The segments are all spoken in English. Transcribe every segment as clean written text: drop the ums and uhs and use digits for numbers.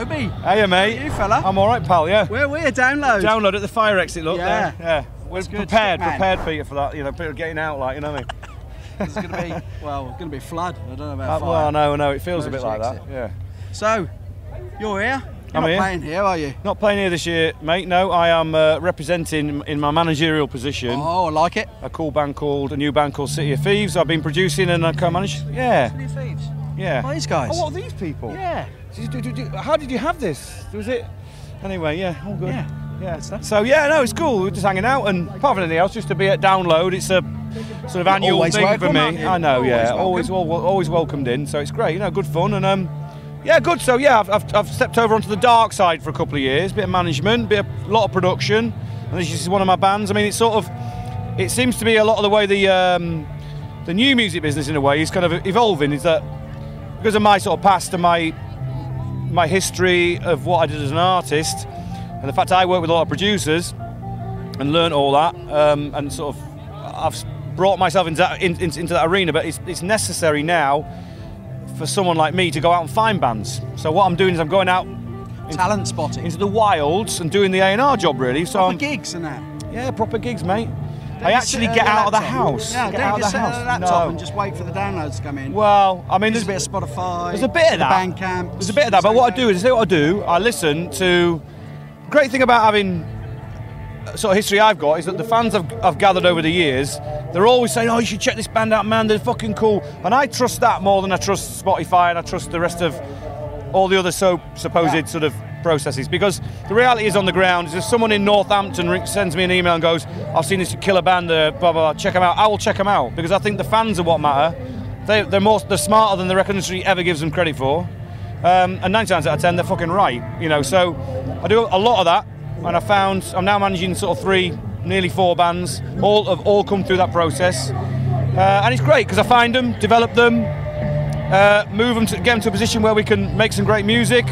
Toby. Hiya, mate. How are you, fella? I'm all right, pal. Yeah. Where were you? Download. Download at the fire exit. Look there. Yeah. We're prepared, Peter, for that. You know, people getting out, like, you know what I mean. It's going to be, well, it's going to be flood. I don't know about fire. Well, no, it feels a bit like that. Yeah. So, you're here. I'm not here. playing here, are you? Not playing here this year, mate. No, I am representing in my managerial position. Oh, I like it. A new band called City of Thieves. I've been producing and I co-manage. Yeah. City of Thieves. Yeah. Oh, these guys. Oh, what are these people? Yeah. How did you have this? Was it? Anyway, yeah, all good. Yeah. Yeah. So yeah, no, it's cool. We're just hanging out, and apart from anything else, just to be at Download. It's a sort of annual always thing welcome, for me. aren't you? I know, yeah. Always Always welcomed in. So it's great. You know, good fun and yeah, good. So yeah, I've stepped over onto the dark side for a couple of years. Bit of management, a lot of production, and this is one of my bands. I mean, it seems to be a lot of the way the new music business in a way is kind of evolving. Is that because of my sort of past and my history of what I did as an artist, and the fact I work with a lot of producers and learnt all that, and sort of I've brought myself into that arena. But it's necessary now for someone like me to go out and find bands. So what I'm doing is I'm going out talent spotting into the wilds and doing the A&R job, really. So proper gigs and that. Yeah, proper gigs, mate. I actually get out of the house. Yeah, don't just sit at the laptop and just wait for the downloads to come in. Well, I mean, there's a bit of Spotify. There's a bit of that. Bandcamp. There's a bit of that. But what I do is, I listen to. Great thing about having sort of history I've got is that the fans I've gathered over the years, they're always saying, "Oh, you should check this band out, man. They're fucking cool." And I trust that more than I trust Spotify and I trust the rest of all the other supposed sort of processes, because the reality is on the ground is if someone in Northampton sends me an email and goes, "I've seen this killer band, blah, blah, blah, check them out," I will check them out, because I think the fans are what matter. They're smarter than the record industry ever gives them credit for, and 9 times out of 10 they're fucking right, you know. So I do a lot of that, and I'm now managing sort of 3, nearly 4 bands. All have come through that process, and it's great because I find them, develop them, move them get them to a position where we can make some great music.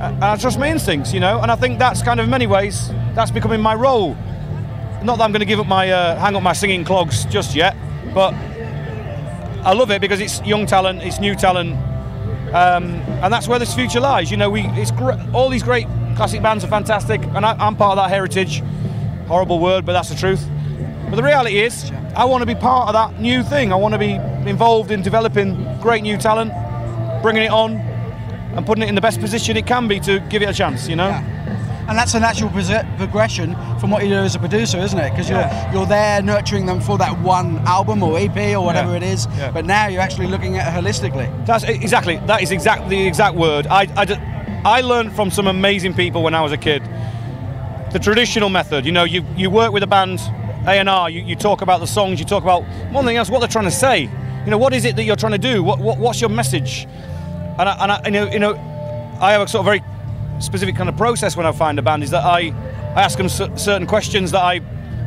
And I trust my instincts, you know, and I think that's kind of, in many ways, that's becoming my role. Not that I'm going to give up hang up my singing clogs just yet, but I love it because it's young talent, it's new talent, and that's where this future lies. You know, all these great classic bands are fantastic, and I'm part of that heritage. Horrible word, but that's the truth. But the reality is, I want to be part of that new thing. I want to be involved in developing great new talent, bringing it on, and putting it in the best position it can be to give it a chance, you know? Yeah. And that's a natural progression from what you do as a producer, isn't it? Because you're there nurturing them for that one album or EP or whatever it is, but now you're actually looking at it holistically. That is exactly the exact word. I learned from some amazing people when I was a kid. The traditional method, you know, you work with a band, A&R, you talk about the songs, you talk about, one thing else, what they're trying to say. You know, what is it that you're trying to do? What's your message? And I have a sort of very specific kind of process when I find a band, is that I ask them certain questions that I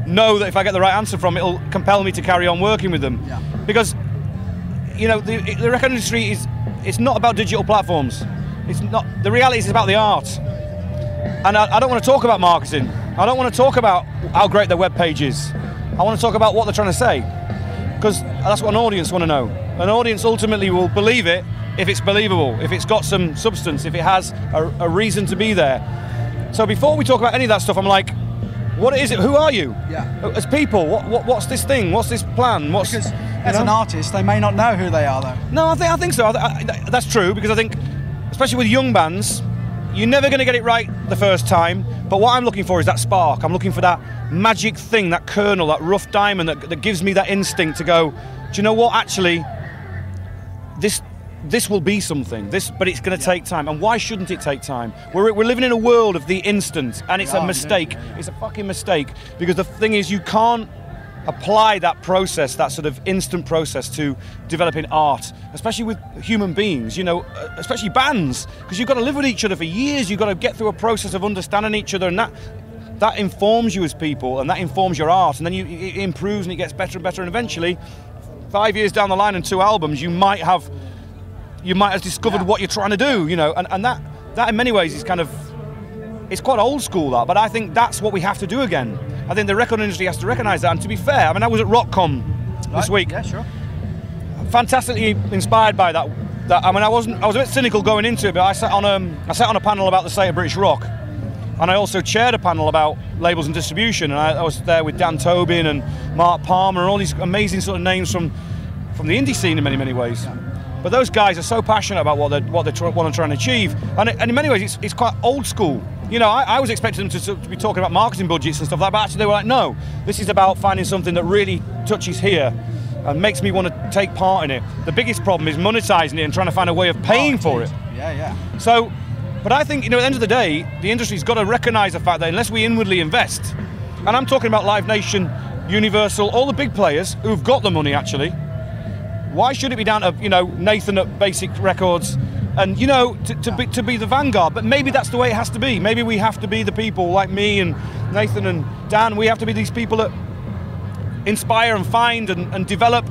know that if I get the right answer from, it'll compel me to carry on working with them. Yeah. Because, you know, the record industry it's not about digital platforms. It's not. The reality is it's about the art. And I don't want to talk about marketing. I don't want to talk about how great their web page is. I want to talk about what they're trying to say, because that's what an audience want to know. An audience ultimately will believe it if it's believable, if it's got some substance, if it has a reason to be there. So before we talk about any of that stuff, I'm like, what is it? Who are you? Yeah. As people, what's this thing? What's this plan? Because as an artist, they may not know who they are, though. No, I think so. That's true, because I think, especially with young bands, you're never going to get it right the first time. But what I'm looking for is that spark. I'm looking for that magic thing, that kernel, that rough diamond that gives me that instinct to go, do you know what? Actually, this will be something, but it's going to take time. And why shouldn't it take time? We're living in a world of the instant, and it's a mistake. It's a fucking mistake, because the thing is, you can't apply that process, that sort of instant process, to developing art, especially with human beings, you know, especially bands, because you've got to live with each other for years. You've got to get through a process of understanding each other, and that informs you as people, and that informs your art, and then it improves and it gets better and better, and eventually 5 years down the line and 2 albums, you might have discovered what you're trying to do, you know, and that in many ways is kind of, it's quite old school, that, but I think that's what we have to do again. I think the record industry has to recognise that, and to be fair, I mean, I was at RockCon this week. Yeah, sure. Fantastically inspired by that that, I mean, I was a bit cynical going into it, but I sat on a panel about the state of British rock, and I also chaired a panel about labels and distribution, and I was there with Dan Tobin and Mark Palmer and all these amazing sort of names from the indie scene in many ways. Yeah. But those guys are so passionate about what they're trying to achieve, and in many ways it's quite old school. You know, I was expecting them to be talking about marketing budgets and stuff like that, but actually they were like, no, this is about finding something that really touches here and makes me want to take part in it. The biggest problem is monetizing it and trying to find a way of paying for it. Yeah. So, but I think, you know, at the end of the day, the industry's got to recognise the fact that unless we inwardly invest, and I'm talking about Live Nation, Universal, all the big players who've got the money actually, why should it be down to, you know, Nathan at Basic Records and, you know, to be the vanguard? But maybe that's the way it has to be. Maybe we have to be the people like me and Nathan and Dan. We have to be these people that inspire and find and develop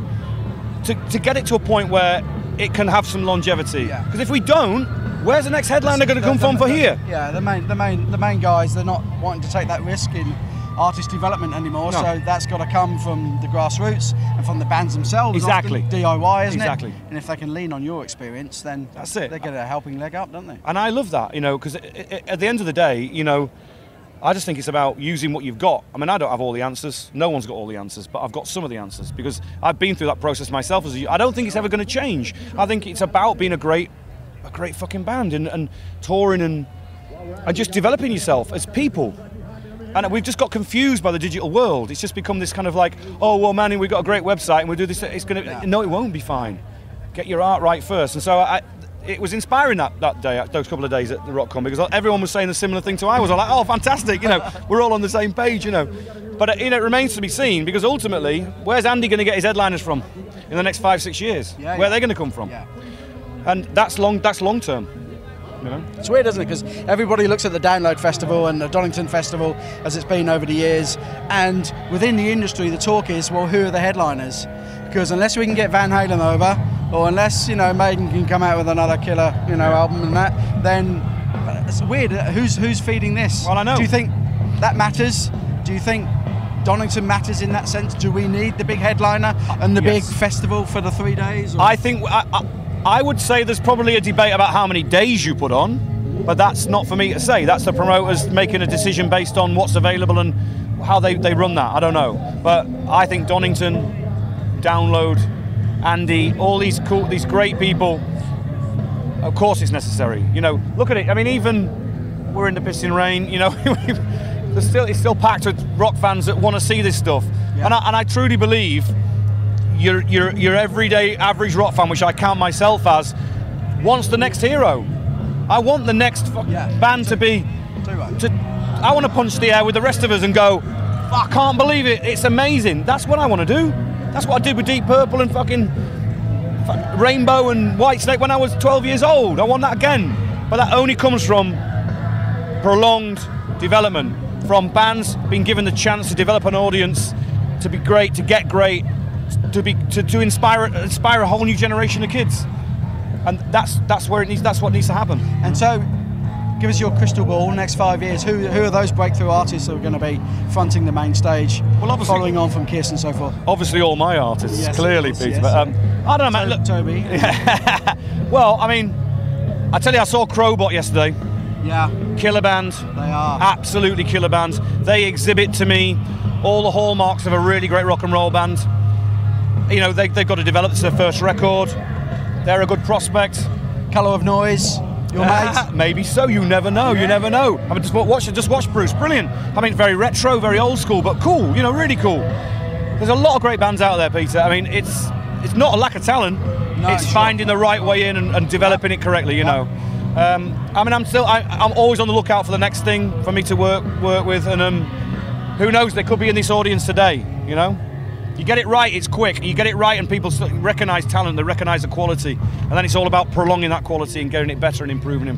to get it to a point where it can have some longevity. Because if we don't, where's the next headliner going to come from for here? Yeah, the main guys, they're not wanting to take that risk in artist development anymore, so that's got to come from the grassroots and from the bands themselves. Exactly. DIY, isn't it? And if they can lean on your experience, then that's it. They get a helping leg up, don't they? And I love that, you know, because at the end of the day, you know, I just think it's about using what you've got. I mean, I don't have all the answers. No one's got all the answers, but I've got some of the answers because I've been through that process myself. I don't think it's ever going to change. I think it's about being a great fucking band and touring and just developing yourself as people. And we've just got confused by the digital world. It's just become this kind of like, oh, well, man, we've got a great website and we'll do this. It's going to, no, it won't be fine. Get your art right first. And so it was inspiring that day, those couple of days at the RockCon, because everyone was saying a similar thing to I was. I'm like, oh, fantastic, you know, we're all on the same page, you know. But you know, it remains to be seen, because ultimately, where's Andy going to get his headliners from in the next 5-6 years? Where are they going to come from? And that's long term. You know? It's weird, isn't it? Because everybody looks at the Download Festival and the Donington Festival as it's been over the years, and within the industry the talk is, well, who are the headliners? Because unless we can get Van Halen over, or unless, you know, Maiden can come out with another killer, you know, album and that, then it's weird. Who's feeding this? Well, I know. Do you think that matters? Do you think Donington matters in that sense? Do we need the big headliner and the big festival for the 3 days? Or? I think I would say there's probably a debate about how many days you put on, but that's not for me to say. That's the promoters making a decision based on what's available and how they run that. I don't know. But I think Donington, Download, Andy, all these great people, of course it's necessary. You know, look at it. I mean, even we're in the pissing rain, you know, it's still packed with rock fans that want to see this stuff. Yeah. And I truly believe your everyday average rock fan, which I count myself as, wants the next hero. I want the next band to be. I want to punch the air with the rest of us and go, I can't believe it. It's amazing. That's what I want to do. That's what I did with Deep Purple and fucking Rainbow and Whitesnake when I was 12 years old. I want that again. But that only comes from prolonged development, from bands being given the chance to develop an audience, to be great, to get great, to inspire a whole new generation of kids, and that's where it needs. That's what needs to happen. And so, give us your crystal ball. Next 5 years, who are those breakthrough artists that are going to be fronting the main stage? Well, obviously, following on from Kiss and so forth. Obviously, all my artists, clearly, Peter. Yes, but I don't know, man. Look, Toby. Well, I mean, I tell you, I saw Crowbot yesterday. Yeah. Killer band. They are. Absolutely killer band. They exhibit to me all the hallmarks of a really great rock and roll band. You know, they've got to develop. This is their first record. They're a good prospect. Colour of Noise, your mate? Maybe so. You never know. You never know. I mean, just watch Bruce. Brilliant. I mean, very retro, very old school, but cool. You know, really cool. There's a lot of great bands out there, Peter. I mean, it's not a lack of talent. No, it's finding the right way in and developing it correctly. You know. I mean, I'm always on the lookout for the next thing for me to work with, and who knows? They could be in this audience today. You know. You get it right, it's quick. You get it right and people recognise talent, they recognise the quality. And then it's all about prolonging that quality and getting it better and improving.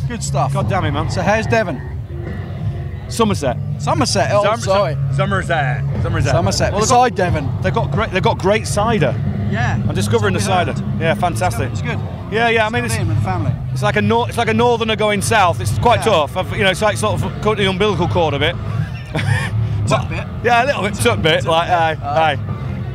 Good stuff. God damn it, man. So how's Devon? Somerset. Oh, sorry. Somerset. Well, beside Devon. They've got great cider. Yeah. I'm discovering the cider. Yeah, fantastic. It's good. Yeah. I mean, it's with the family. It's like a northerner going south. It's quite tough. You know, it's like sort of cutting the umbilical cord a bit. Tuck bit. Yeah, a little bit tuck bit. Like, aye.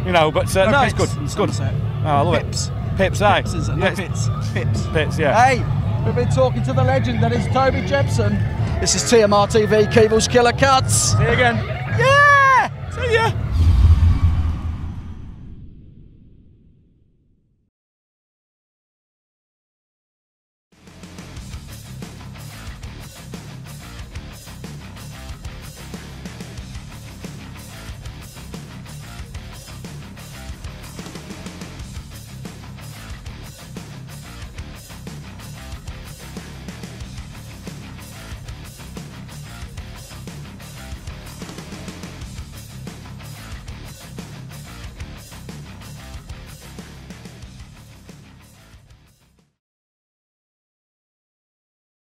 You know, but no, it's good. It's good. Oh, I love it. Pips, eh? Pips. Yeah. Hey, we've been talking to the legend that is Toby Jepson. This is TMR TV, Keevils Killer Cuts. See you again. Yeah! See ya.